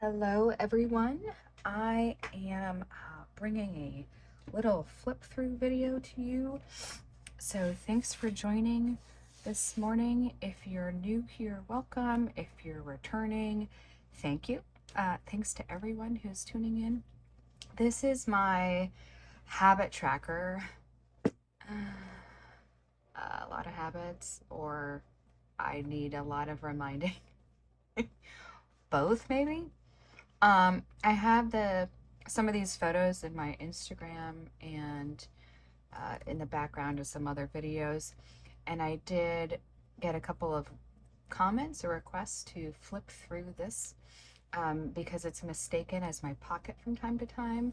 Hello everyone, I am bringing a little flip through video to you, so thanks for joining this morning. If you're new here, welcome. If you're returning, thank you. Thanks to everyone who's tuning in. This is my habit tracker. A lot of habits, or I need a lot of reminding. Both maybe. I have some of these photos in my Instagram and in the background of some other videos, and I did get a couple of comments or requests to flip through this because it's mistaken as my pocket from time to time,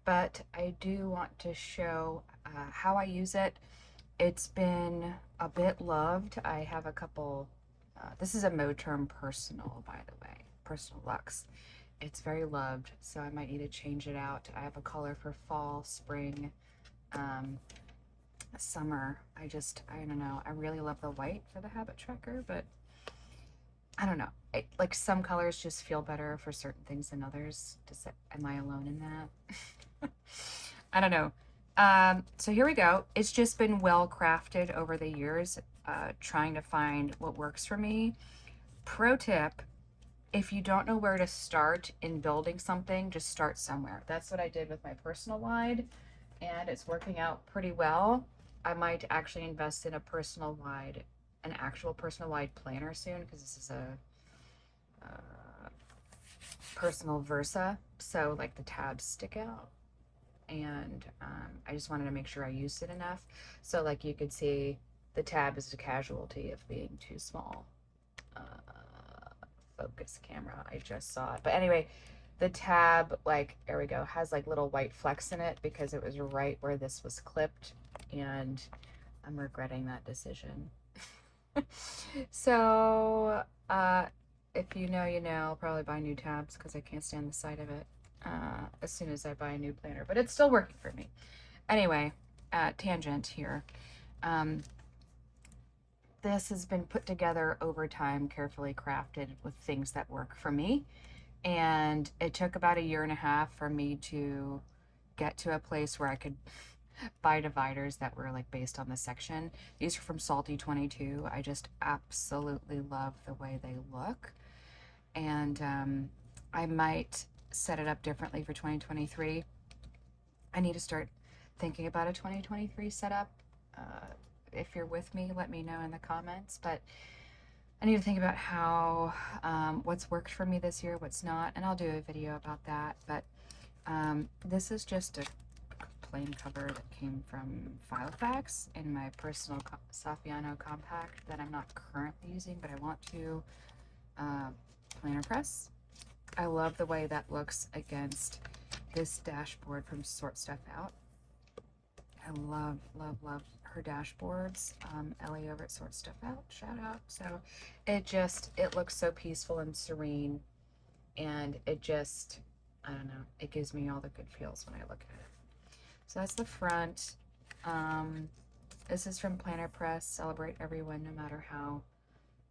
but I do want to show how I use it. It's been a bit loved. I have a couple, this is a Moterm personal, by the way, personal Luxe. It's very loved, so I might need to change it out. I have a color for fall, spring, summer. I don't know. I really love the white for the habit tracker, but I don't know. Like some colors just feel better for certain things than others. Am I alone in that? I don't know. So here we go. It's just been well crafted over the years, trying to find what works for me. Pro tip: if you don't know where to start in building something, just start somewhere. That's what I did with my personal wide, and it's working out pretty well. I might actually invest in an actual personal wide planner soon, because this is a personal Versa, so like the tabs stick out, and I just wanted to make sure I used it enough. So like you could see, the tab is a casualty of being too small. Focus camera, I just saw it, but anyway, the tab, like, there we go, has like little white flecks in it because it was right where this was clipped, and I'm regretting that decision. So if you know, you know, I'll probably buy new tabs because I can't stand the sight of it as soon as I buy a new planner, but it's still working for me. Anyway, tangent here. This has been put together over time, carefully crafted with things that work for me. And it took about 1.5 years for me to get to a place where I could buy dividers that were like based on the section. These are from Salty 22. I just absolutely love the way they look. And I might set it up differently for 2023. I need to start thinking about a 2023 setup. If you're with me, let me know in the comments. But I need to think about how what's worked for me this year, what's not, and I'll do a video about that. But this is just a plain cover that came from Filofax in my personal Saffiano compact that I'm not currently using, but I want to planner press. I love the way that looks against this dashboard from Sort Stuff Out. I love, love, love her dashboards. Ellie over at Sort Stuff Out, shout out. So it looks so peaceful and serene, and I don't know, it gives me all the good feels when I look at it. So that's the front. This is from Planner Press, Celebrate Everyone No Matter How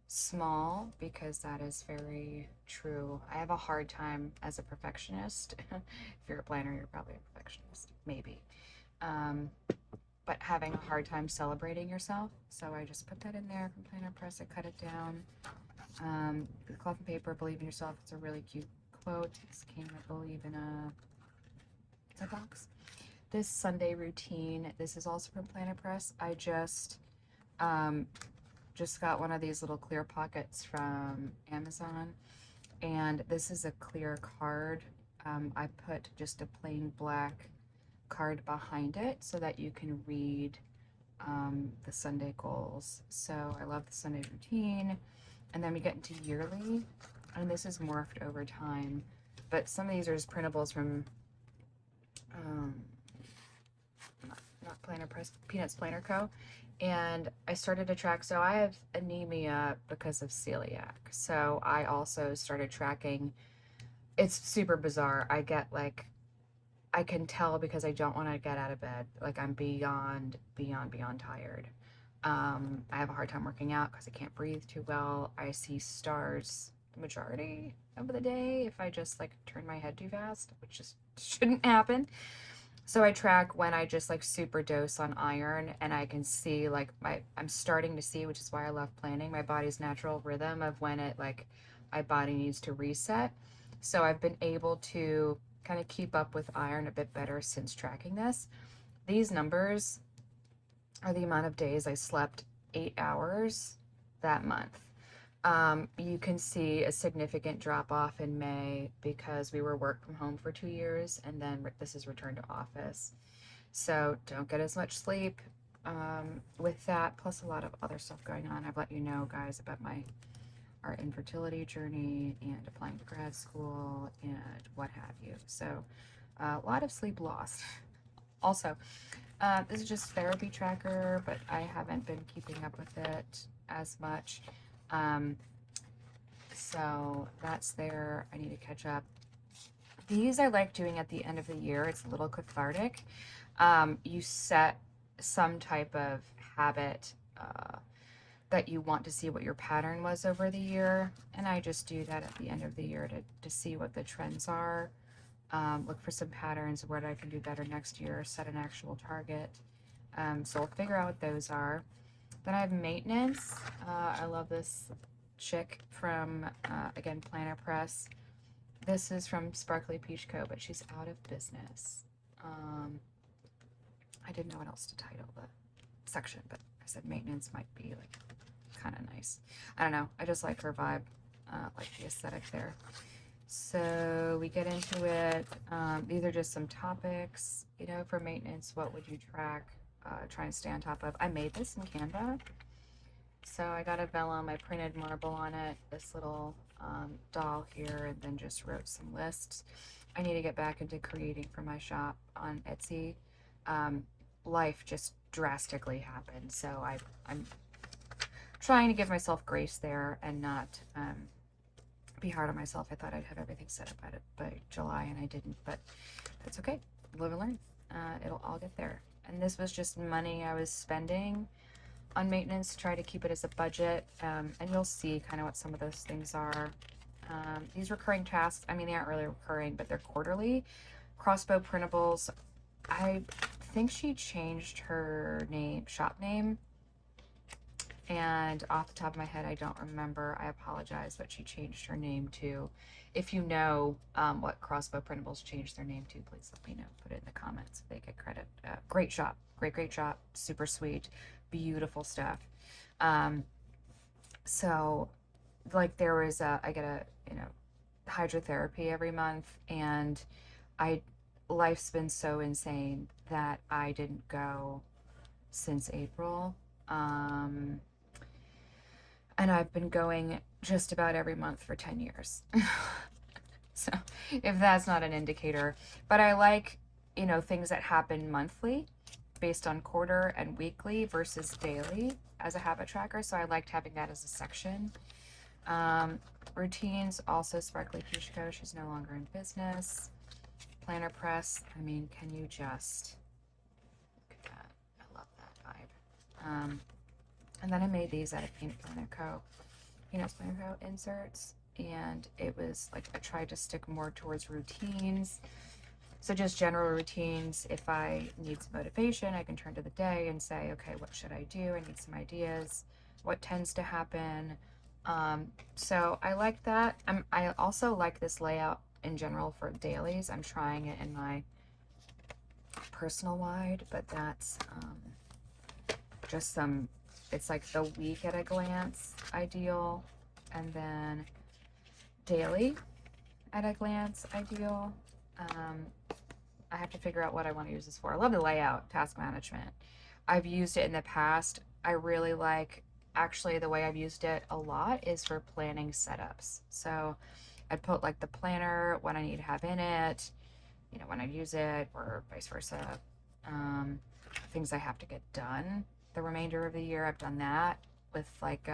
Small, because that is very true. I have a hard time as a perfectionist. If you're a planner, you're probably a perfectionist, maybe. But having a hard time celebrating yourself. So I just put that in there from Planner Press. I cut it down. The cloth and paper, believe in yourself. It's a really cute quote. This came, I believe, in a box. This Sunday routine, this is also from Planner Press. I just got one of these little clear pockets from Amazon, and this is a clear card. I put just a plain black card behind it so that you can read the Sunday goals. So I love the Sunday routine. And then we get into yearly, and this is morphed over time, but some of these are just printables from not Planner Press, Peanuts Planner Co. And I started to track, so I have anemia because of celiac, so I also started tracking. It's super bizarre. I get like, I can tell because I don't want to get out of bed. Like I'm beyond tired. I have a hard time working out because I can't breathe too well. I see stars the majority of the day if I just like turn my head too fast, which just shouldn't happen. So I track when I just like super dose on iron, and I can see like I'm starting to see, which is why I love planning, my body's natural rhythm of when it like my body needs to reset. So I've been able to kind of keep up with iron a bit better since tracking this. These numbers are the amount of days I slept 8 hours that month. You can see a significant drop off in May because we were work from home for 2 years, and then this is return to office. So don't get as much sleep with that, plus a lot of other stuff going on. I've let you know, guys, about our infertility journey and applying to grad school and what have you. So a lot of sleep lost. Also, this is just therapy tracker, but I haven't been keeping up with it as much. So that's there. I need to catch up. These I like doing at the end of the year. It's a little cathartic. You set some type of habit that you want to see what your pattern was over the year. And I just do that at the end of the year to see what the trends are. Look for some patterns of what I can do better next year, set an actual target. So we'll figure out what those are. Then I have maintenance. I love this chick from, again, Planner Press. This is from Sparkly Peach Co., but she's out of business. I didn't know what else to title the section, but I said maintenance might be like kind of nice. I don't know. I just like her vibe, like the aesthetic there. So we get into it. These are just some topics, you know, for maintenance. What would you track? Try and stay on top of. I made this in Canva. So I got a vellum, I printed marble on it, this little doll here, and then just wrote some lists. I need to get back into creating for my shop on Etsy. Life just drastically happened, so I'm trying to give myself grace there and not be hard on myself. I thought I'd have everything set up by July, and I didn't, but that's okay. Live and learn. It'll all get there. And this was just money I was spending on maintenance to try to keep it as a budget, and you'll see kind of what some of those things are. These recurring tasks, I mean, they aren't really recurring, but they're quarterly. Crossbow Printables, I think she changed her shop name, and off the top of my head, I don't remember. I apologize, but she changed her name too. If you know what Crossbow Printables changed their name to, please let me know. Put it in the comments if they get credit. Great shop, great shop, super sweet, beautiful stuff. So like there was I get a hydrotherapy every month, and life's been so insane that I didn't go since April. And I've been going just about every month for 10 years. So if that's not an indicator, but I like, things that happen monthly based on quarter and weekly versus daily as a habit tracker. So I liked having that as a section. Routines, also Sparkly Peach Co. She's no longer in business. Planner Press, I mean, can you just look at that? I love that vibe. And then I made these out of Peanut Planner Co. Peanuts Planner Co. inserts, and it was like I tried to stick more towards routines. So just general routines. If I need some motivation, I can turn to the day and say, okay, what should I do? I need some ideas. What tends to happen? So I like that. I also like this layout in general for dailies. I'm trying it in my personal wide, but that's just some, it's like the week at a glance ideal, and then daily at a glance ideal. I have to figure out what I want to use this for. I love the layout, task management. I've used it in the past. I really like, actually the way I've used it a lot is for planning setups. So I'd put like the planner, what I need to have in it, when I use it, or vice versa. Things I have to get done the remainder of the year. I've done that with like,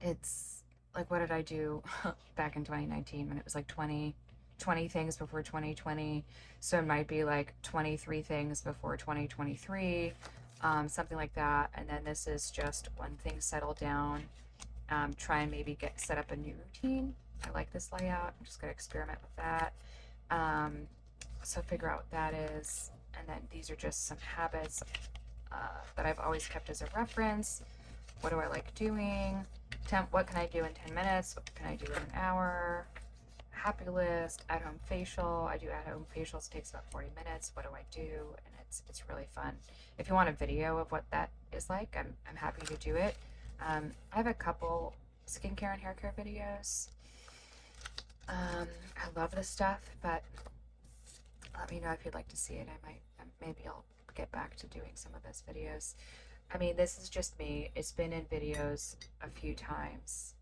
it's like, what did I do back in 2019 when it was like 20 20 things before 2020. So it might be like 23 things before 2023, something like that. And then this is just when things settle down, try and maybe set up a new routine. I like this layout. I'm just going to experiment with that. So figure out what that is. And then these are just some habits that I've always kept as a reference. What do I like doing? What can I do in 10 minutes? What can I do in an hour? Happy list, at-home facial. I do at-home facials. It takes about 40 minutes. What do I do? And it's really fun. If you want a video of what that is like, I'm happy to do it. I have a couple skincare and hair care videos. I love this stuff, but let me know if you'd like to see it. Maybe I'll get back to doing some of those videos. I mean, this is just me. It's been in videos a few times.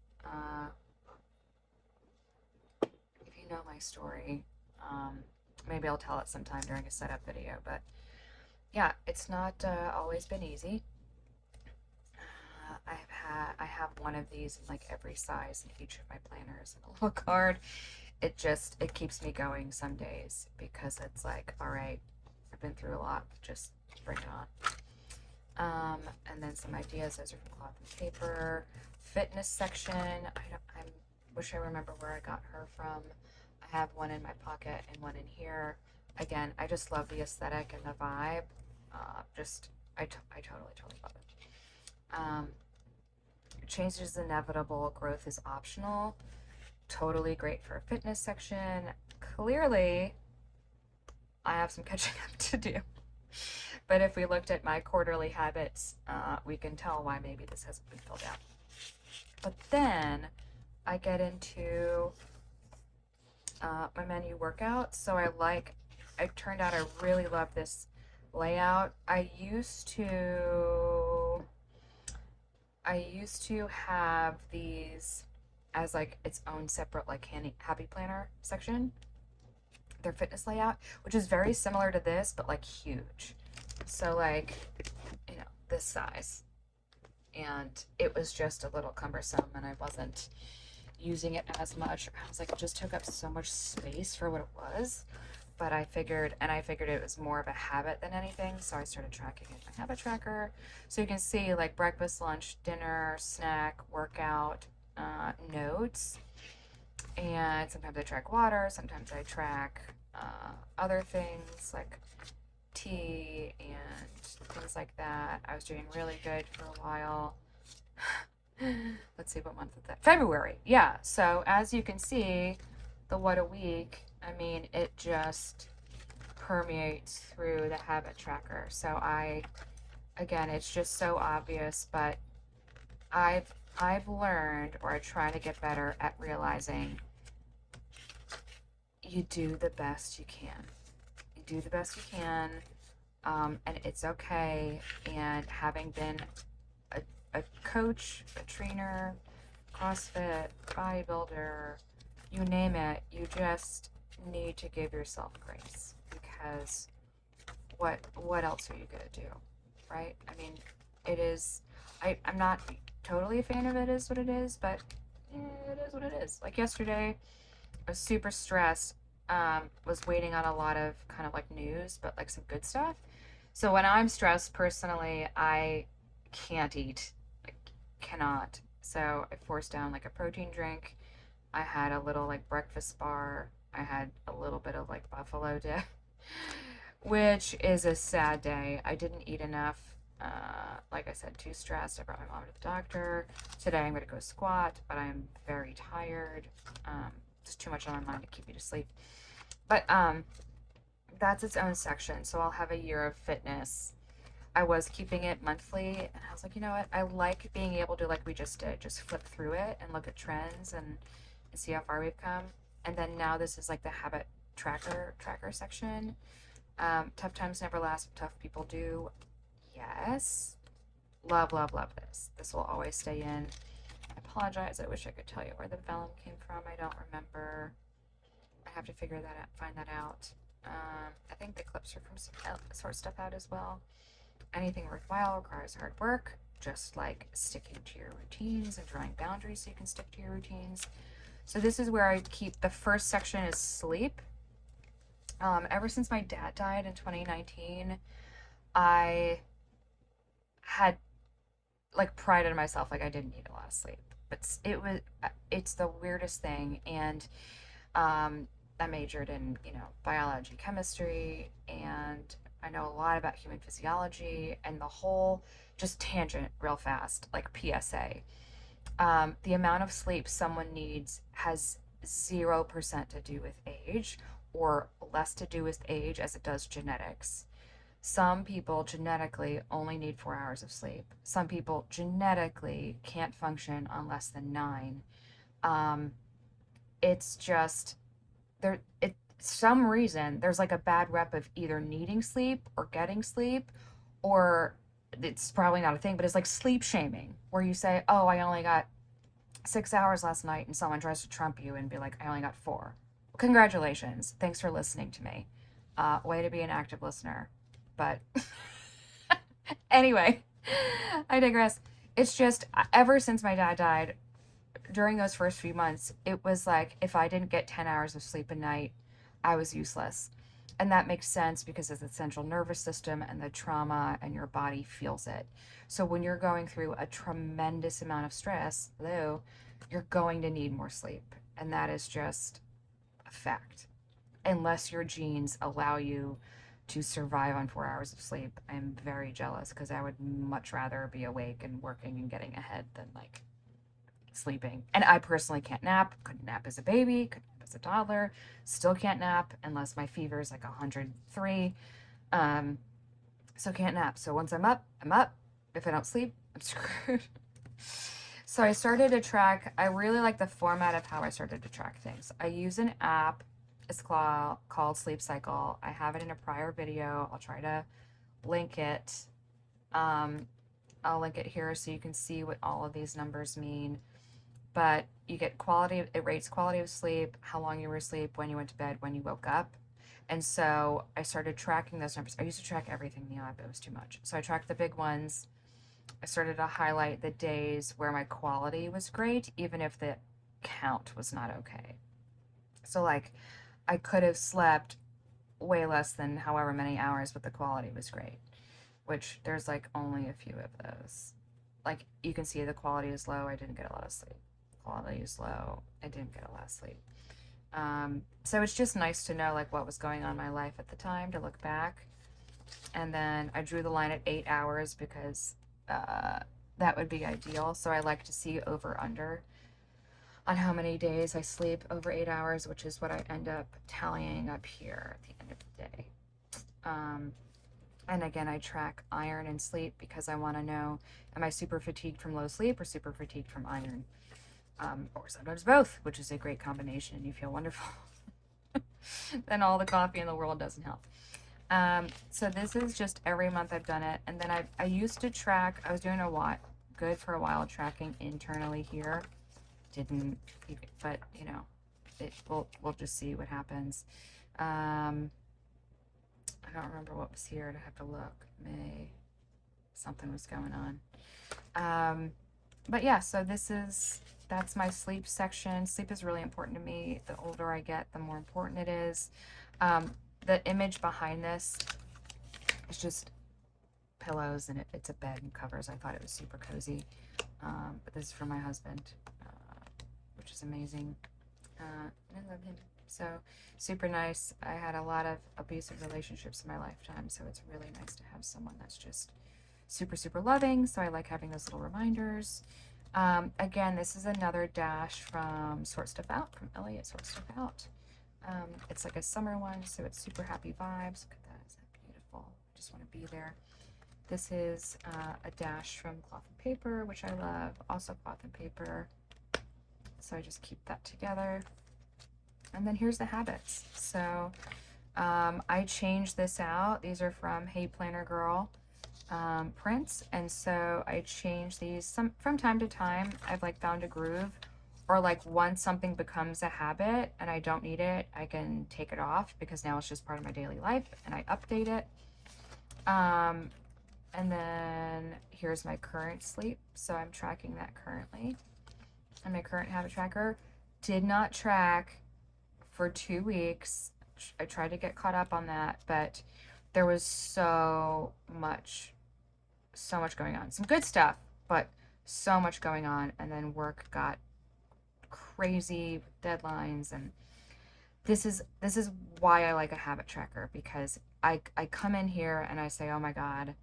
If you know my story, maybe I'll tell it sometime during a setup video, but yeah, it's not always been easy. I have one of these in like every size in each of my planners and a little card. It keeps me going some days because it's like, all right, I've been through a lot, just bring it on. And then some ideas. Those are from Cloth and Paper. Fitness section. I wish I remember where I got her from. I have one in my pocket and one in here. Again, I just love the aesthetic and the vibe. I totally love it. Change is inevitable. Growth is optional. Totally great for a fitness section. Clearly, I have some catching up to do. But if we looked at my quarterly habits, we can tell why maybe this hasn't been filled out. But then I get into my menu workout. So it turned out I really love this layout. I used to have these as like its own separate like happy planner section, their fitness layout, which is very similar to this, but like huge. So like, this size. And it was just a little cumbersome and I wasn't using it as much. I was like, it just took up so much space for what it was. But I figured it was more of a habit than anything. So I started tracking it in my habit tracker. So you can see like breakfast, lunch, dinner, snack, workout, notes. And sometimes I track water. Sometimes I track other things like tea and things like that. I was doing really good for a while. Let's see, what month is that? February. Yeah. So as you can see, the what a week, I mean, it just permeates through the habit tracker. So again, it's just so obvious, but I've learned, or I try to get better at realizing you do the best you can. You do the best you can, and it's okay. And having been a coach, a trainer, CrossFit, bodybuilder, you name it, you just need to give yourself grace, because what else are you gonna do, right? I mean, it is. I'm not totally a fan of it. Is what it is, but it is what it is. Like yesterday, I was super stressed. Was waiting on a lot of kind of like news, but like some good stuff. So when I'm stressed personally, I can't eat. I cannot. So I forced down like a protein drink. I had a little like breakfast bar. I had a little bit of like buffalo dip, which is a sad day. I didn't eat enough. Like I said, too stressed. I brought my mom to the doctor. Today I'm going to go squat, but I'm very tired. Just too much on my mind to keep me to sleep. But that's its own section. So I'll have a year of fitness. I was keeping it monthly, and I was like, you know what? I like being able to, like we just did, just flip through it and look at trends and see how far we've come. And then now this is like the habit tracker section. Tough times never last, but tough people do. Yes. Love this. This will always stay in. I apologize. I wish I could tell you where the vellum came from. I don't remember. I have to figure that out, find that out. I think the clips are from sort stuff out as well. Anything worthwhile requires hard work, just like sticking to your routines and drawing boundaries so you can stick to your routines. So this is where I keep, the first section is sleep. Ever since my dad died in 2019, I had like prided myself like I didn't need a lot of sleep. But it's the weirdest thing. And I majored in, biology, chemistry, and I know a lot about human physiology and the whole, just tangent real fast, like PSA. The amount of sleep someone needs has 0% to do with age, or less to do with age as it does genetics. Some people genetically only need 4 hours of sleep. Some people genetically can't function on less than nine. Um, it's just there. It some reason there's like a bad rep of either needing sleep or getting sleep, or it's probably not a thing, but it's like sleep shaming, where you say, "Oh, I only got 6 hours last night," and someone tries to trump you and be like, "I only got four." Well, congratulations. Thanks for listening to me. Way to be an active listener. But anyway, I digress. It's just ever since my dad died, during those first few months, it was like if I didn't get 10 hours of sleep a night, I was useless. And that makes sense because of the central nervous system and the trauma, and your body feels it. So when you're going through a tremendous amount of stress, hello, you're going to need more sleep. And that is just a fact. Unless your genes allow you to survive on 4 hours of sleep, I'm very jealous because I would much rather be awake and working and getting ahead than like sleeping. And I personally can't nap. Couldn't nap as a baby, couldn't nap as a toddler, still can't nap unless my fever is like 103. Um, so can't nap. So once I'm up, I'm up. If I don't sleep, I'm screwed. So I started to track, I really like the format of how I started to track things. I use an app. It's called Sleep Cycle. I have it in a prior video. I'll try to link it. I'll link it here so you can see what all of these numbers mean. But you get quality, it rates quality of sleep, how long you were asleep, when you went to bed, when you woke up. And so I started tracking those numbers. I used to track everything in the app, it was too much. So I tracked the big ones. I started to highlight the days where my quality was great, even if the count was not okay. So, like, I could have slept way less than however many hours, but the quality was great, which there's like only a few of those. Like, you can see the quality is low, I didn't get a lot of sleep. Quality is low, I didn't get a lot of sleep. So it's just nice to know like what was going on in my life at the time, to look back. And then I drew the line at 8 hours because that would be ideal. So I like to see over under on how many days I sleep over 8 hours, which is what I end up tallying up here at the end of the day. And again, I track iron and sleep because I want to know, am I super fatigued from low sleep or super fatigued from iron? Or sometimes both, which is a great combination, and you feel wonderful. Then all the coffee in the world doesn't help. So this is just every month I've done it. And then I used to track, I was doing good for a while tracking internally here. Didn't, but we'll just see what happens. I don't remember what was here. I'd have to look. Something was going on. But yeah, so that's my sleep section. Sleep is really important to me. The older I get, the more important it is. The image behind this is just pillows, and it's a bed and covers. I thought it was super cozy. But this is for my husband, which is amazing. I love him. So super nice. I had a lot of abusive relationships in my lifetime, so it's really nice to have someone that's just super, super loving. So I like having those little reminders. Again, this is another dash from Sort Stuff Out, from Elliot Sort Stuff Out. It's like a summer one, so it's super happy vibes. Look at that, is that beautiful? I just want to be there. This is a dash from Cloth and Paper, which I love, also Cloth and Paper. So I just keep that together. And then here's the habits. So I changed this out. These are from Hey Planner Girl prints, and so I change these from time to time. I've like found a groove, or like once something becomes a habit and I don't need it, I can take it off because now it's just part of my daily life, and I update it. And then here's my current sleep, so I'm tracking that currently, and my current habit tracker. did not track for 2 weeks. I tried to get caught up on that, but there was so much going on. Some good stuff, but so much going on. And then work got crazy deadlines, and this is why I like a habit tracker, because I come in here and I say, oh my God,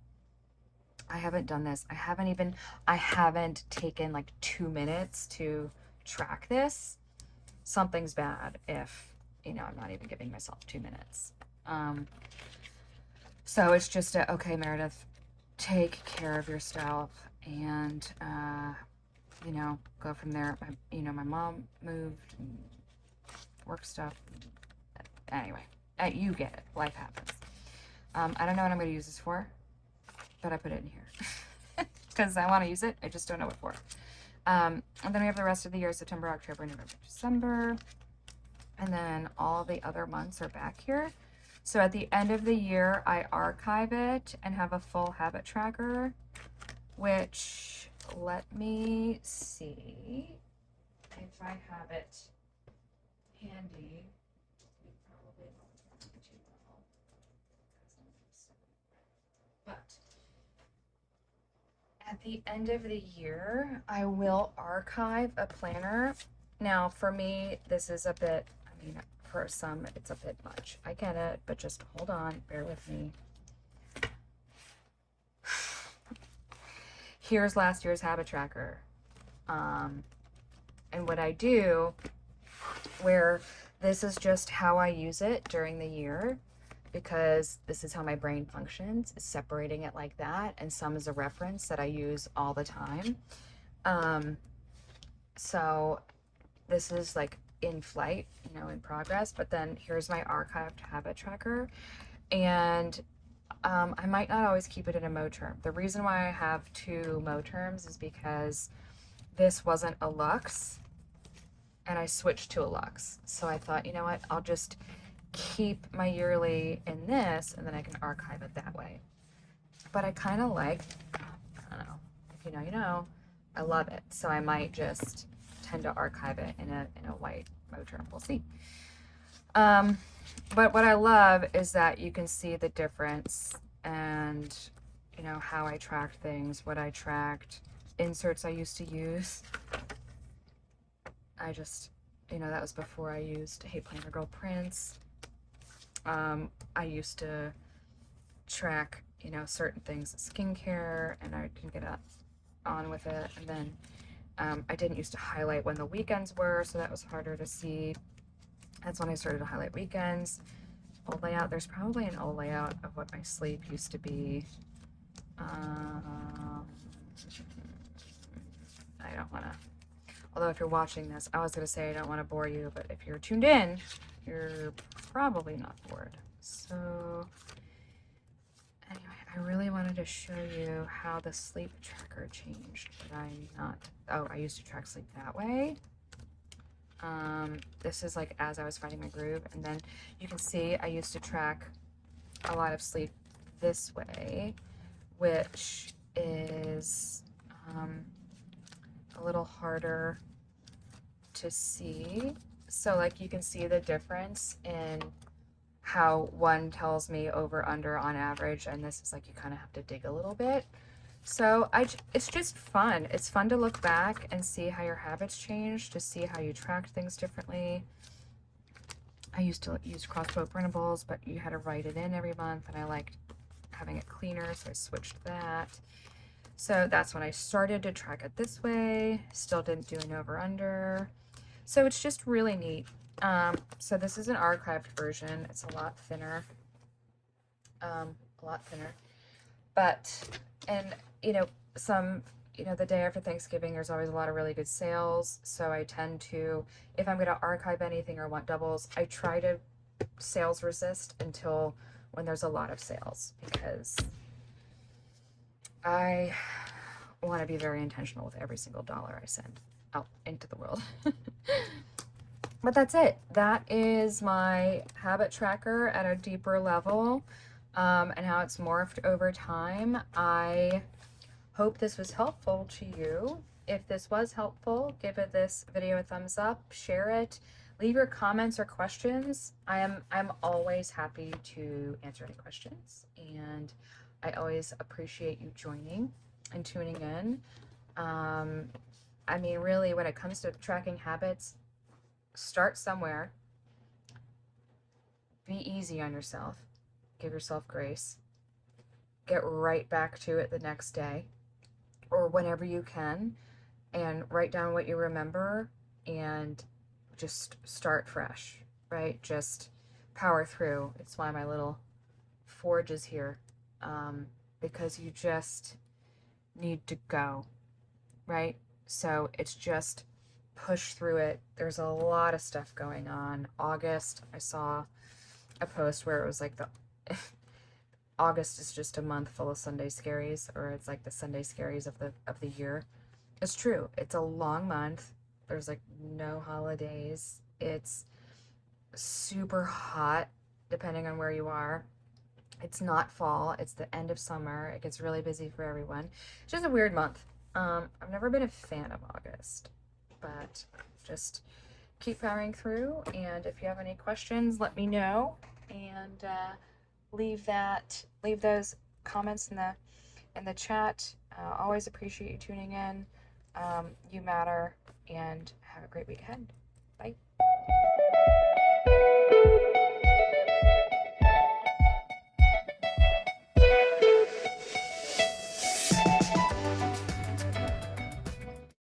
I haven't done this. I haven't taken like 2 minutes to track this. Something's bad if, I'm not even giving myself 2 minutes. So it's just okay, Meredith, take care of yourself and, go from there. My mom moved and work stuff. Anyway, you get it. Life happens. I don't know what I'm going to use this for, but I put it in here because I want to use it. I just don't know what for. And then we have the rest of the year: September, October, November, December. And then all the other months are back here. So at the end of the year, I archive it and have a full habit tracker, which, let me see if I have it handy. But at the end of the year, I will archive a planner. Now, for me, this is a bit, for some, it's a bit much. I get it, but just hold on, bear with me. Here's last year's habit tracker. And what I do, where this is just how I use it during the year, because this is how my brain functions, is separating it like that, and some is a reference that I use all the time. So this is like in flight, in progress, but then here's my archived habit tracker. And I might not always keep it in a Moterm. The reason why I have 2 Moterms is because this wasn't a Luxe and I switched to a Luxe. So I thought, you know what, I'll just keep my yearly in this and then I can archive it that way. But I kind of like, I don't know, if you know, I love it. So I might just tend to archive it in a white Moterm. We'll see. But what I love is that you can see the difference and, how I tracked things, what I tracked, inserts I used to use. I just, that was before I used Hey Planner Girl prints. I used to track, certain things, skincare, and I didn't get on with it. And then I didn't used to highlight when the weekends were, so that was harder to see. That's when I started to highlight weekends. Old layout. There's probably an old layout of what my sleep used to be. I don't want to, although if you're watching this, I was going to say I don't want to bore you, but if you're tuned in, you're probably not bored. So anyway, I really wanted to show you how the sleep tracker changed, but I used to track sleep that way. This is like as I was finding my groove, and then you can see I used to track a lot of sleep this way, which is a little harder to see. So like you can see the difference in how one tells me over under on average, and this is like you kind of have to dig a little bit. So it's just fun. It's fun to look back and see how your habits change, to see how you tracked things differently. I used to use crossbow printables, but you had to write it in every month, and I liked having it cleaner, so I switched that. So that's when I started to track it this way. Still didn't do an over under. So it's just really neat. So this is an archived version. It's a lot thinner. But, and the day after Thanksgiving, there's always a lot of really good sales. So I tend to, if I'm going to archive anything or want doubles, I try to sales resist until when there's a lot of sales, because I want to be very intentional with every single dollar I send out into the world. But that's it. That is my habit tracker at a deeper level, and how it's morphed over time. I hope this was helpful to you. if this was helpful, give this video a thumbs up, share it, leave your comments or questions. I'm always happy to answer any questions, and I always appreciate you joining and tuning in. I mean, really, when it comes to tracking habits, start somewhere. Be easy on yourself. Give yourself grace. Get right back to it the next day or whenever you can, and write down what you remember and just start fresh, right? Just power through. It's why my little forge is here, because you just need to go, right? So it's just push through it. There's a lot of stuff going on. August, I saw a post where it was like the August is just a month full of Sunday scaries, or it's like the Sunday scaries of the year. It's true. It's a long month. There's like no holidays. It's super hot depending on where you are. It's not fall. It's the end of summer. It gets really busy for everyone. It's just a weird month. I've never been a fan of August, but just keep powering through. And if you have any questions, let me know, and leave those comments in the chat. Always appreciate you tuning in. You matter, and have a great week ahead. Bye.